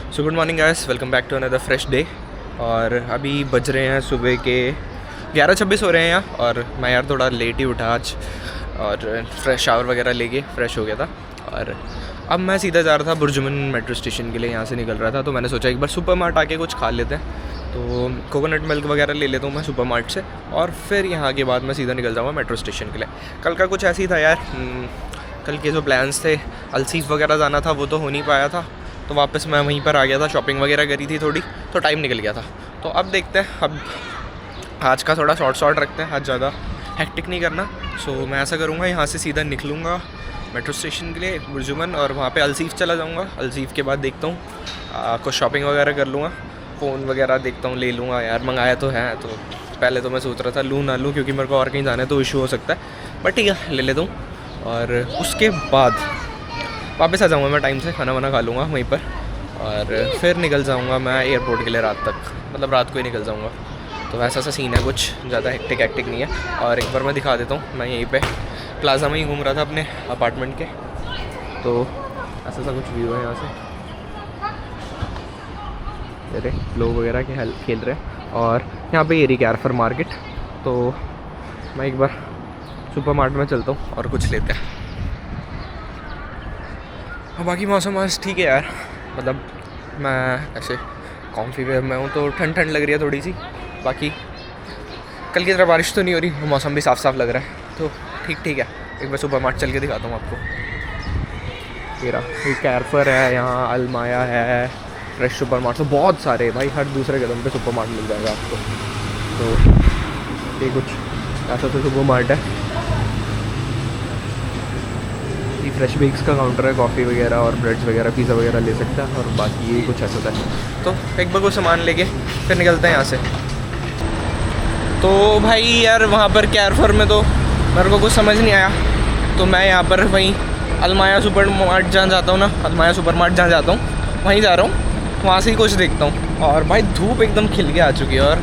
So good morning guys, welcome back to another fresh day. और अभी बज रहे हैं सुबह के 11:26 हो रहे हैं यहाँ। और मैं यार थोड़ा लेट ही उठा आज और फ्रेश शावर वगैरह लेके फ्रेश हो गया था। और अब मैं सीधा जा रहा था बुर्जुमन मेट्रो स्टेशन के लिए, यहाँ से निकल रहा था। तो मैंने सोचा एक बार सुपर मार्ट आके कुछ खा लेते हैं, तो कोकोनट मिल्क वगैरह ले लेता हूँ मैं सुपर मार्ट से। और फिर यहाँ के बाद मैं सीधा निकल जाऊँगा मेट्रो स्टेशन के लिए। कल का कुछ ऐसे ही था यार, कल के जो प्लान्स थे, अलसीफ वगैरह जाना था, वो तो हो नहीं पाया था। तो वापस मैं वहीं पर आ गया था, शॉपिंग वगैरह करी थी थोड़ी, तो टाइम निकल गया था। तो अब देखते हैं, अब आज का थोड़ा शॉर्ट रखते हैं, आज ज़्यादा हेक्टिक नहीं करना। सो मैं ऐसा करूँगा, यहाँ से सीधा निकलूँगा मेट्रो स्टेशन के लिए बुर्जुमन, और वहाँ पे अलसीफ चला जाऊँगा। अलसीफ के बाद देखता हूँ कुछ शॉपिंग वगैरह कर लूँगा, फ़ोन वगैरह देखता हूँ, ले लूँगा यार, मंगाया तो है। तो पहले तो मैं सोच रहा था लूँ ना लूँ, क्योंकि मेरे को और कहीं जाना है तो इशू हो सकता है, बट ठीक है ले लेता हूँ। और उसके बाद वापस आ जाऊँगा मैं टाइम से, खाना वाना खा लूँगा वहीं पर, और फिर निकल जाऊँगा मैं एयरपोर्ट के लिए रात तक, मतलब रात को ही निकल जाऊँगा। तो वैसा सा सीन है, कुछ ज़्यादा हेक्टिक नहीं है। और एक बार मैं दिखा देता हूँ, मैं यहीं पे प्लाजा में ही घूम रहा था अपने अपार्टमेंट के, तो ऐसा सा कुछ व्यू है यहाँ से। मेरे लोग वगैरह के खेल रहे हैं, और यहाँ पे एरी कैरफर मार्केट। तो मैं एक बार सुपर मार्केट में चलता हूँ और कुछ लेते हैं। और बाकी मौसम आज ठीक है यार, मतलब मैं ऐसे कॉम्फी वेयर में हूँ, तो ठंड लग रही है थोड़ी सी। बाकी कल की तरह बारिश तो नहीं हो रही, मौसम भी साफ़ लग रहा है, तो ठीक है। एक बार सुपर मार्केट चल के दिखाता हूँ आपको। ये कैरफर है, यहाँ अलमाया है, फ्रेश सुपर मार्ट, तो बहुत सारे भाई, हर दूसरे कदम पे सुपर मार्ट मिल जाएगा आपको। तो ये कुछ ऐसा तो सुपर मार्ट है। ये फ्रेश बेक्स का काउंटर है, कॉफ़ी वगैरह और ब्रेड्स वगैरह, पिज़्ज़ा वगैरह ले सकता है। और बाकी ये कुछ ऐसा है। तो एक बार को सामान लेके फिर निकलते हैं यहाँ से। तो भाई यार वहाँ पर कैरफर में तो मेरे को कुछ समझ नहीं आया, तो मैं यहाँ पर वहीं अलमाया सुपर मार्ट जहाँ जाता हूँ ना, अलमाया सुपर मार्ट जहाँ जाता हूँ वहीं जा रहा हूँ, वहाँ से ही कुछ देखता हूँ। और भाई धूप एकदम खिल के आ चुकी है, और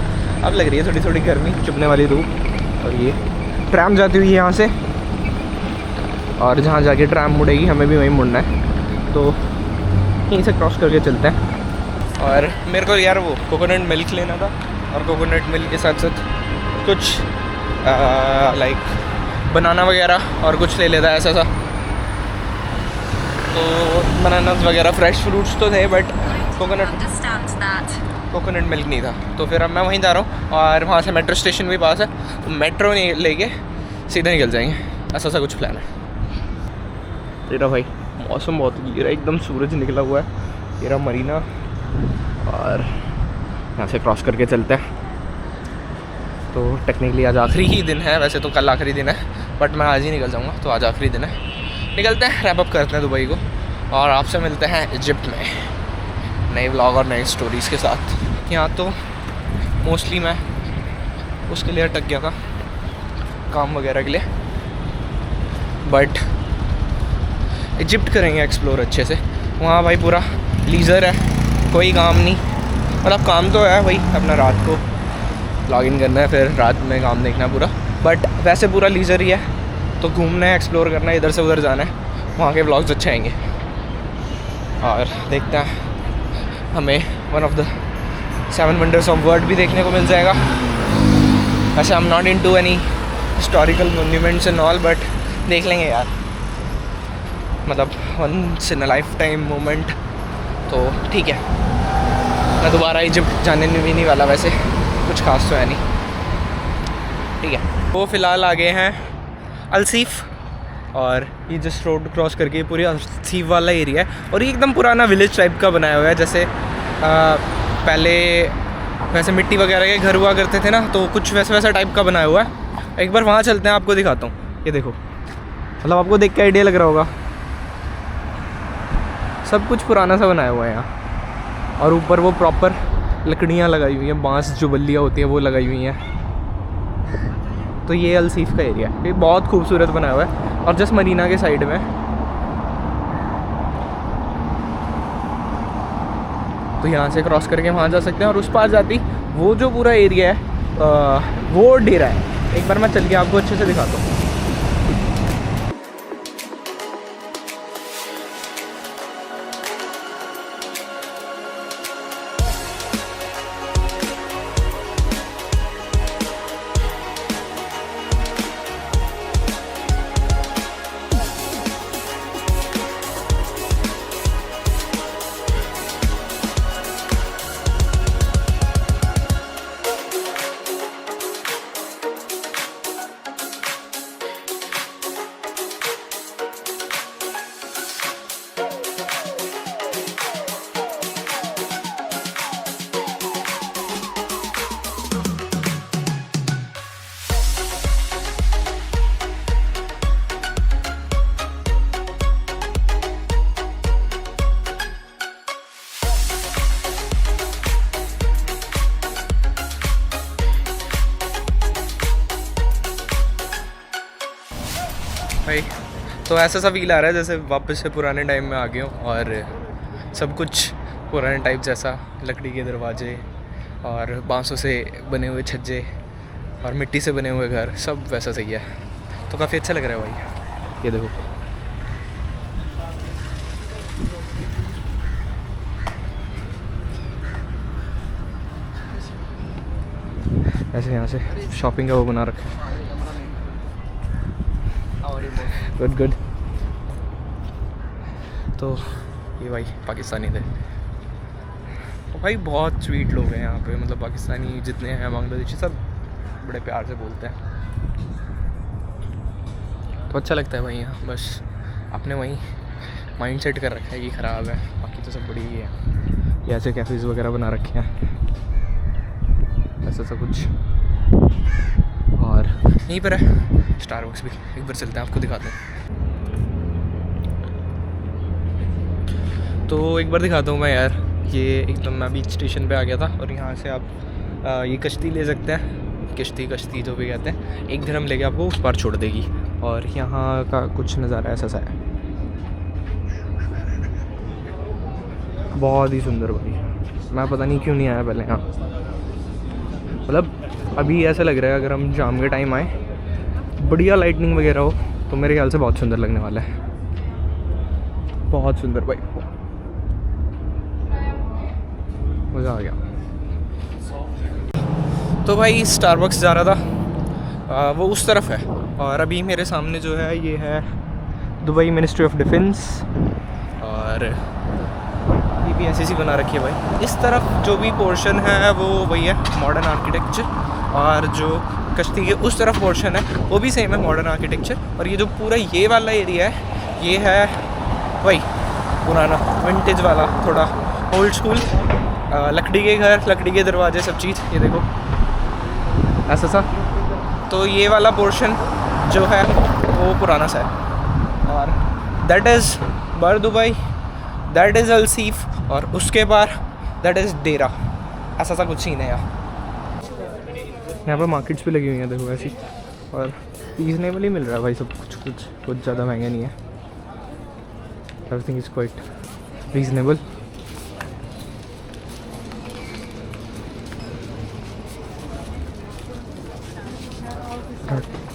अब लग रही है थोड़ी गर्मी, चुभने वाली धूप। और ये ट्रैम जाती हुई है यहाँ से, और जहाँ जाके ट्रैम मुड़ेगी हमें भी वहीं मुड़ना है, तो यहीं से क्रॉस करके चलते हैं। और मेरे को यार वो कोकोनट मिल्क लेना था, और कोकोनट मिल्क के साथ साथ कुछ लाइक बनाना वगैरह और कुछ ले लेता है ऐसा सा। तो बनानास वगैरह फ्रेश फ्रूट्स तो थे, बट कोकोनट मिल्क नहीं था। तो फिर अब मैं वहीं जा रहा हूँ, और वहाँ से मेट्रो स्टेशन भी पास है, तो मेट्रो लेके सीधा निकल जाएंगे, ऐसा सा कुछ प्लान है। तेरा भाई मौसम बहुत गिरा, एकदम सूरज निकला हुआ है। तेरा मरीना, और यहाँ से क्रॉस करके चलते हैं। तो टेक्निकली आज आखिरी ही दिन है, वैसे तो कल आखिरी दिन है, बट मैं आज ही निकल जाऊँगा, तो आज आखिरी दिन है। निकलते हैं, रैप अप करते हैं दुबई को, और आपसे मिलते हैं इजिप्ट में नए व्लॉग और नए स्टोरीज़ के साथ। यहाँ तो मोस्टली मैं उसके लिए अटक गया था, काम वगैरह के लिए, बट इजिप्ट करेंगे एक्सप्लोर अच्छे से। वहाँ भाई पूरा लीज़र है, कोई काम नहीं, मतलब काम तो है वही अपना रात को लॉगिन करना है, फिर रात में काम देखना है पूरा, बट वैसे पूरा लीज़र ही है। तो घूमना है, एक्सप्लोर करना है, इधर से उधर जाना है, वहाँ के व्लॉग्स अच्छे आएंगे। और देखते हैं, हमें one of the 7 wonders of world भी देखने को मिल जाएगा। वैसे I am not into any historical monuments and all, but देख लेंगे यार, मतलब once in a life time moment, तो ठीक है। मैं दोबारा इजिप्ट जाने भी नहीं वाला, वैसे कुछ खास तो है नहीं, ठीक है। वो फ़िलहाल आ गए हैं अलसीफ, और ये जस्ट रोड क्रॉस करके पूरी अलसीफ वाला एरिया है। और ये एकदम पुराना विलेज टाइप का बनाया हुआ है, जैसे पहले वैसे मिट्टी वगैरह के घर हुआ करते थे ना, तो कुछ वैसा टाइप का बनाया हुआ है। एक बार वहाँ चलते हैं, आपको दिखाता हूँ। ये देखो, मतलब आपको देख के आइडिया लग रहा होगा, सब कुछ पुराना सा बनाया हुआ है यहाँ। और ऊपर वो प्रॉपर लकड़ियाँ लगाई हुई हैं, बांस जो बल्लियाँ होती हैं वो लगाई हुई हैं। तो ये अलसीफ का एरिया है, ये बहुत खूबसूरत बनाया हुआ है, और जस्ट मरीना के साइड में। तो यहाँ से क्रॉस करके वहाँ जा सकते हैं, और उस पार जाती वो जो पूरा एरिया है वो डेरा है। एक बार मैं चल के आपको अच्छे से दिखाता हूँ। भाई तो ऐसा सा फील आ रहा है जैसे वापस से पुराने टाइम में आ गए हूँ और सब कुछ पुराने टाइप जैसा, लकड़ी के दरवाजे और बांसों से बने हुए छज्जे और मिट्टी से बने हुए घर, सब वैसा सही है। तो काफ़ी अच्छा लग रहा है भाई। ये देखो ऐसे यहाँ से शॉपिंग का वो बना रखा है। Good good. तो ये भाई पाकिस्तानी थे भाई, बहुत स्वीट लोग हैं यहाँ पे, मतलब पाकिस्तानी जितने हैं बांग्लादेशी सब बड़े प्यार से बोलते हैं, तो अच्छा लगता है भाई यहाँ। बस आपने वहीं माइंड सेट कर रखा है कि ख़राब है, बाकी तो सब बड़ी ही है। ये ऐसे कैफ़ेज़ वगैरह बना रखे हैं, ऐसा सब कुछ। और यहीं पर है स्टारबक्स भी, एक बार चलते हैं आपको दिखाते हैं। तो एक बार दिखाता हूँ मैं यार, ये एकदम मैं बीच स्टेशन पे आ गया था और यहाँ से आप ये कश्ती ले सकते हैं, कश्ती जो भी कहते हैं, 1 दिरहम लेके आपको उस पार छोड़ देगी। और यहाँ का कुछ नज़ारा ऐसा सा है, बहुत ही सुंदर भाई। मैं पता नहीं क्यों नहीं आया पहले यहाँ, मतलब अभी ऐसा लग रहा है अगर हम शाम के टाइम आए, बढ़िया लाइटनिंग वगैरह हो, तो मेरे ख्याल से बहुत सुंदर लगने वाला है, बहुत सुंदर भाई, मज़ा आ गया। तो भाई स्टारबक्स जा रहा था, वो उस तरफ है, और अभी मेरे सामने जो है ये है दुबई मिनिस्ट्री ऑफ डिफेंस, और ये भी ऐसी सी बना रखी है भाई। इस तरफ जो भी पोर्शन है वो वही है मॉडर्न आर्किटेक्चर, और जो कश्ती के उस तरफ पोर्शन है वो भी सेम है मॉडर्न आर्किटेक्चर। और ये जो पूरा ये वाला एरिया है ये है वही पुराना विंटेज वाला, थोड़ा ओल्ड स्कूल, लकड़ी के घर, लकड़ी के दरवाजे, सब चीज़। ये देखो ऐसा सा। तो ये वाला पोर्शन जो है वो पुराना सा है, और दैट इज़ बर दुबई, दैट इज़ अलसीफ, और उसके बाद दैट इज़ डेरा। ऐसा सा कुछ सीन है यार। यहाँ पर मार्केट्स भी लगी हुई हैं देखो ऐसी, और रीजनेबल ही मिल रहा है भाई सब कुछ ज़्यादा महंगा नहीं है, everything is quite reasonable.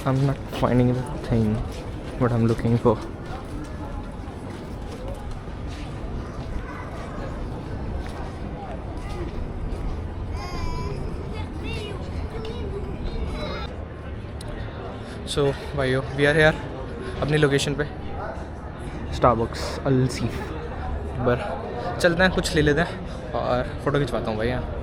I'm not finding the thing what I'm looking for. So भाइयों, we are here अपनी लोकेशन पे, स्टारबक्स अलसीफ। बर चलते हैं, कुछ ले लेते हैं और फ़ोटो खिंचवाता हूँ भाई यहाँ।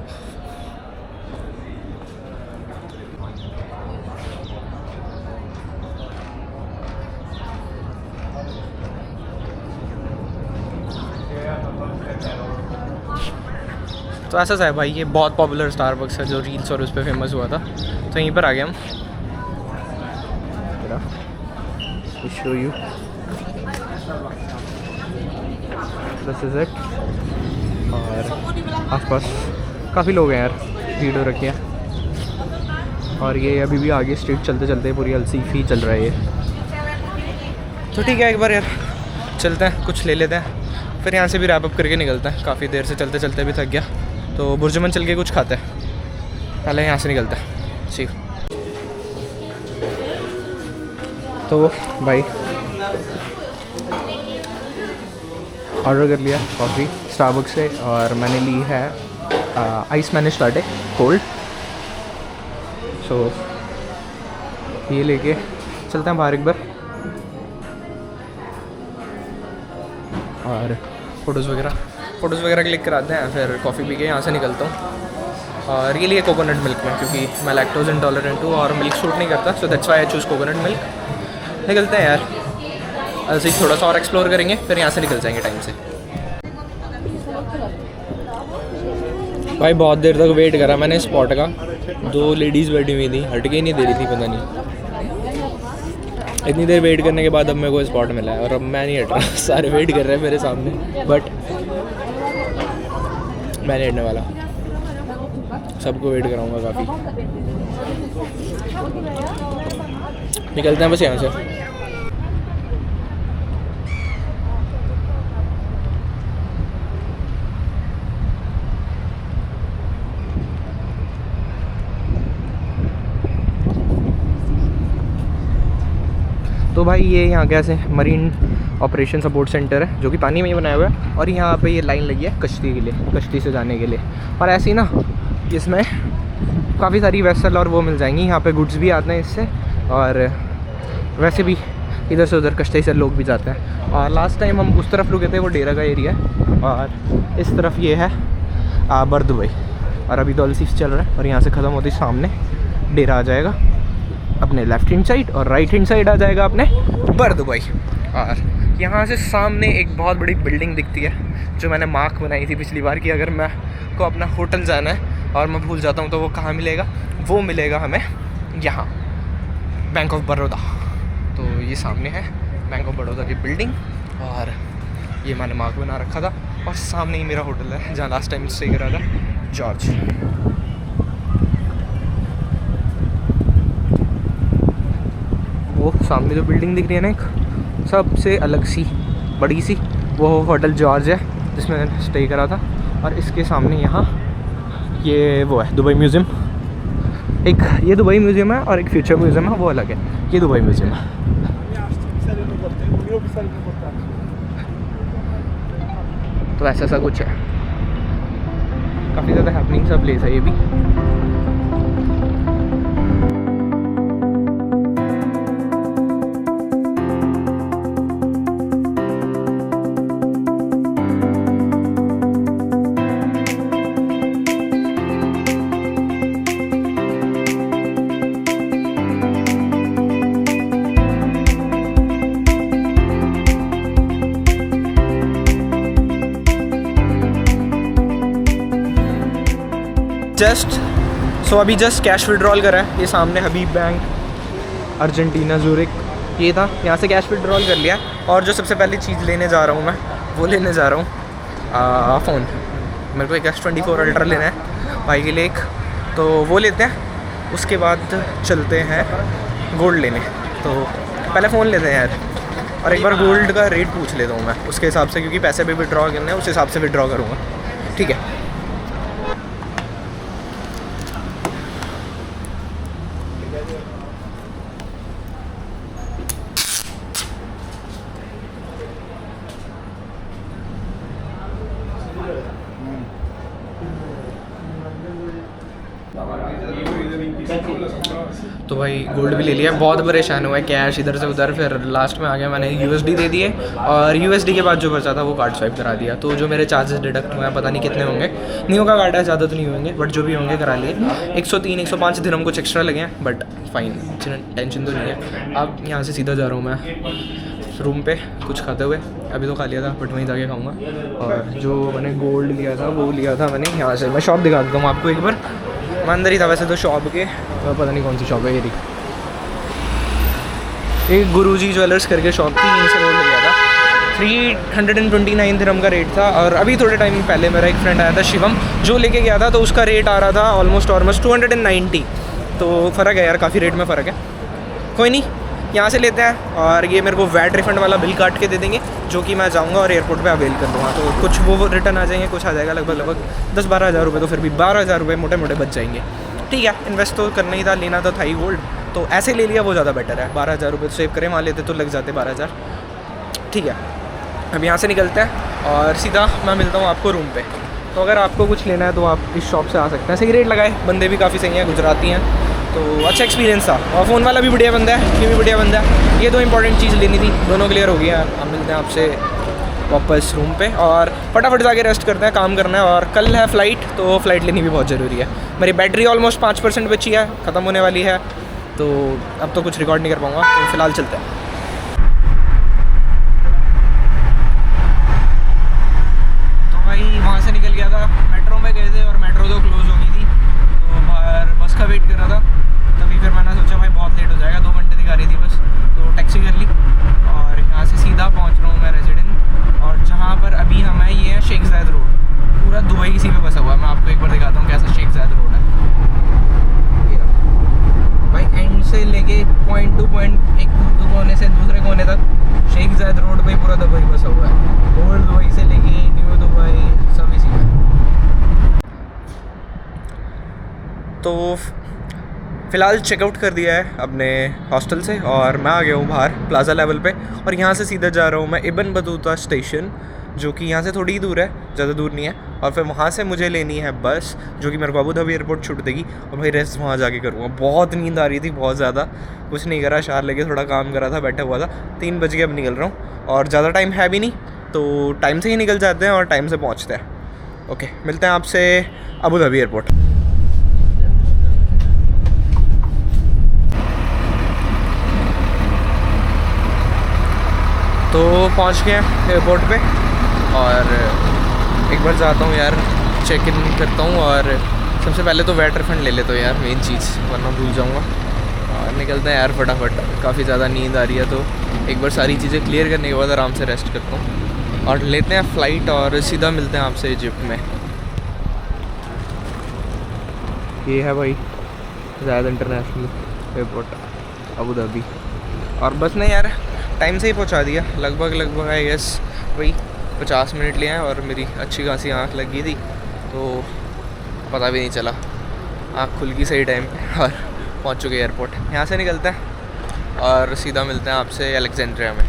तो ऐसा सा है भाई, ये बहुत पॉपुलर स्टारबक्स है जो रील्स और उस पर फेमस हुआ था, तो यहीं पर आ गए हम। Show you this is it. और आसपास काफ़ी लोग हैं यार, भीड़ हो रखी है, और ये अभी भी आगे स्ट्रीट चलते चलते पूरी अलसीफ ही चल रहा है ये। तो ठीक है, एक बार यार चलते हैं, कुछ ले लेते हैं, फिर यहाँ से भी रैप अप करके निकलते हैं। काफ़ी देर से चलते चलते भी थक गया, तो बुर्जुमन चल के कुछ खाते हैं, पहले यहाँ से निकलता है। सी तो भाई ऑर्डर कर लिया कॉफ़ी स्टारबक्स से, और मैंने ली है आइस मैनेज लाटे कोल्ड। सो ये लेके चलते हैं बाहर एक बार, और फ़ोटोज़ वगैरह क्लिक कराते हैं, फिर कॉफ़ी पी के यहाँ से निकलता हूँ। और ये लिए कोकोनट मिल्क में, क्योंकि मैं लैक्टोज इंटॉलरेंट हूँ और मिल्क सूट नहीं करता, so that's why I choose coconut milk. निकलते हैं यार, ऐसे ही थोड़ा सा और एक्सप्लोर करेंगे, फिर यहाँ से निकल जाएंगे टाइम से। भाई बहुत देर तक वेट करा मैंने स्पॉट का, 2 लेडीज़ बैठी हुई थी, हट के ही नहीं दे रही थी, पता नहीं इतनी देर वेट करने के बाद अब मेरे को स्पॉट मिला है, और अब मैं नहीं हट रहा। सारे वेट कर रहे हैं मेरे सामने, बट मैं नहीं हटने वाला, सबको वेट कराऊंगा काफ़ी। निकलते हैं बस यहाँ से। भाई ये यहाँ का ऐसे मरीन ऑपरेशन सपोर्ट सेंटर है जो कि पानी में ही बनाया हुआ है, और यहाँ पे ये लाइन लगी है कश्ती के लिए, कश्ती से जाने के लिए। और ऐसे ही ना इसमें काफ़ी सारी वेसल और वो मिल जाएंगी, यहाँ पे गुड्स भी आते हैं इससे, और वैसे भी इधर से उधर कश्ती से लोग भी जाते हैं। और लास्ट टाइम हम उस तरफ रुके थे, वो डेरा का एरिया है, और इस तरफ ये है बर दुबई। और अभी दौलसीफ चल रहा है और यहाँ से ख़त्म होती सामने डेरा आ जाएगा अपने लेफ्ट हैंड साइड, और राइट हैंड साइड आ जाएगा अपने बर दुबई। और यहाँ से सामने एक बहुत बड़ी बिल्डिंग दिखती है जो मैंने मार्क बनाई थी पिछली बार कि अगर मैं को अपना होटल जाना है और मैं भूल जाता हूँ तो वो कहाँ मिलेगा, वो मिलेगा हमें यहाँ बैंक ऑफ बड़ौदा। तो ये सामने है बैंक ऑफ बड़ौदा की बिल्डिंग, और ये मैंने मार्क बना रखा था। और सामने ही मेरा होटल है जहाँ लास्ट टाइम स्टे करा था, जॉर्ज। वो सामने जो बिल्डिंग दिख रही है ना एक सबसे अलग सी बड़ी सी, वो होटल जॉर्ज है जिसमें मैंने स्टे करा था। और इसके सामने यहाँ ये वो है दुबई म्यूज़ियम, एक ये दुबई म्यूज़ियम है और एक फ्यूचर म्यूज़ियम है, वो अलग है। ये दुबई म्यूज़ियम है। तो ऐसा कुछ है, काफ़ी ज़्यादा हैपनिंग सा प्लेस है ये भी। अभी जस्ट कैश विड्रॉल करा है। ये सामने हबीब बैंक, अर्जेंटीना, ज़ूरिक, ये था। यहाँ से कैश विड्रॉल कर लिया। और जो सबसे पहली चीज़ लेने जा रहा हूँ मैं, वो लेने जा रहा हूँ फ़ोन। मेरे को एक S24 अल्ट्रा लेना है भाई के लिए एक, तो वो लेते हैं। उसके बाद चलते हैं गोल्ड लेने। तो पहले फ़ोन लेते हैं यार, और एक बार गोल्ड का रेट पूछ लेता हूँ मैं उसके हिसाब से, क्योंकि पैसे भी विड्रॉ करने हैं, उस हिसाब से विड्रॉ करूँगा। ठीक है। तो भाई गोल्ड भी ले लिया। बहुत परेशान हुआ है, कैश इधर से उधर, फिर लास्ट में आ गया मैंने USD दे दिए, और USD के बाद जो बचा था वो कार्ड स्वाइप करा दिया। तो जो मेरे चार्जेस डिडक्ट हुए हैं पता नहीं कितने होंगे। नियो का कार्ड है, ज़्यादा तो नहीं होंगे, बट जो भी होंगे करा लिए। 103-105 दिरहम कुछ एक्स्ट्रा लगे हैं, बट फाइन, टेंशन तो नहीं है। अब यहाँ से सीधा जा रहा हूँ मैं रूम पे कुछ खाते हुए। अभी तो खा लिया था, बट वहीं जाके खाऊँगा। और जो मैंने गोल्ड लिया था वो लिया था मैंने यहाँ से। मैं शॉप दिखा देता हूँ आपको एक बार। मैं अंदर ही था वैसे तो शॉप के, तो पता नहीं कौन सी शॉप है ये। एक गुरुजी ज्वेलर्स करके शॉप थी, यहीं से गोल्ड लिया था। 329 दिरहम का रेट था। और अभी थोड़े टाइम पहले मेरा एक फ्रेंड आया था शिवम, जो लेके गया था, तो उसका रेट आ रहा था ऑलमोस्ट 290। तो फ़र्क है यार, काफ़ी रेट में फ़र्क है। कोई नहीं, यहाँ से लेते हैं। और ये मेरे को वैट रिफंड वाला बिल काट के दे देंगे, जो कि मैं जाऊँगा और एयरपोर्ट पे अवेल कर दूँगा। तो कुछ वो रिटर्न आ जाएंगे, कुछ आ जाएगा लगभग 10-12 हज़ार रुपये। तो फिर भी 12 हज़ार रुपये मोटे मोटे बच जाएंगे। ठीक है, इन्वेस्ट तो करना ही था, लेना तो था ही गोल्ड, तो ऐसे ले लिया, वो ज़्यादा बेटर है। 12 हज़ार रुपये सेव करें, वहाँ लेते तो लग जाते 12 हज़ार। ठीक है, अब यहाँ से निकलते हैं और सीधा मैं मिलता हूँ आपको रूम पे। तो अगर आपको कुछ लेना है तो आप इस शॉप से आ सकते हैं। सही रेट लगाए, बंदे भी काफ़ी सही हैं, गुजराती हैं, तो अच्छा एक्सपीरियंस था। और फ़ोन वाला भी बढ़िया बंदा है, ये भी बढ़िया बंदा है। ये दो इंपॉर्टेंट चीज़ लेनी थी, दोनों क्लियर हो गया। अब मिलते हैं आपसे वापस रूम पे और फटाफट जाके रेस्ट करते हैं, काम करना है। और कल है फ़्लाइट, तो फ़्लाइट लेनी भी बहुत ज़रूरी है। मेरी बैटरी ऑलमोस्ट 5% बची है, ख़त्म होने वाली है, तो अब तो कुछ रिकॉर्ड नहीं कर पाऊँगा। तो फ़िलहाल चलते हैं। तो भाई वहाँ से निकल गया था, मेट्रो में गए थे और मेट्रो तो क्लोज़ हो गई थी, तो बाहर बस का वेट कर रहा था। तभी फिर मैंने सोचा भाई बहुत लेट हो जाएगा, 2 घंटे दिखा रही थी बस, तो टैक्सी कर ली और यहाँ से सीधा पहुँच रहा हूँ मैं रेजिडेंट। और जहाँ पर अभी हम हैं ये है शेख ज़ायद रोड, पूरा दुबई इसी पे बसा हुआ है। मैं आपको एक बार दिखाता हूँ कैसा शेख ज़ायद रोड है। भाई एंड से लेके पॉइंट टू पॉइंट, एक कोने से दूसरे कोने तक शेख ज़ायद रोड पे पूरा दुबई बसा हुआ है। ओल्ड दुबई से लेके न्यू दुबई सब इसी में। तो फ़िलहाल चेकआउट कर दिया है अपने हॉस्टल से और मैं आ गया हूँ बाहर प्लाज़ा लेवल पे और यहाँ से सीधा जा रहा हूँ मैं इब्न बतूता स्टेशन, जो कि यहाँ से थोड़ी ही दूर है, ज़्यादा दूर नहीं है। और फिर वहाँ से मुझे लेनी है बस, जो कि मेरे को अबू धाबी एयरपोर्ट छोड़ देगी और भाई रेस्ट वहाँ जाके करूँगा। बहुत नींद आ रही थी, बहुत ज़्यादा। कुछ नहीं करा, शार लेके थोड़ा काम करा था, बैठा हुआ था। 3 बज के अब निकल रहा हूँ और ज़्यादा टाइम है भी नहीं, तो टाइम से ही निकल जाते हैं और टाइम से पहुँचते हैं। ओके, मिलते हैं आपसे अबू धाबी एयरपोर्ट। तो पहुंच गए एयरपोर्ट पे और एक बार जाता हूँ यार, चेक इन करता हूँ और सबसे पहले तो वेट रिफंड ले लेता हूँ यार, मेन चीज़, वरना भूल जाऊँगा। और निकलते हैं यार फटाफट, काफ़ी ज़्यादा नींद आ रही है, तो एक बार सारी चीज़ें क्लियर करने के बाद आराम से रेस्ट करता हूँ और लेते हैं फ़्लाइट और सीधा मिलते हैं आपसे इजिप्ट में। ये है भाई ज़ायद इंटरनेशनल एयरपोर्ट अबू धाबी। और बस ने यार टाइम से ही पहुंचा दिया, लगभग आई गेस वही 50 मिनट लिए हैं और मेरी अच्छी खासी आँख लग गई थी, तो पता भी नहीं चला, आँख खुल गई सही टाइम पे और पहुंच चुके एयरपोर्ट। यहाँ से निकलते हैं और सीधा मिलते हैं आपसे अलेक्जेंड्रिया में।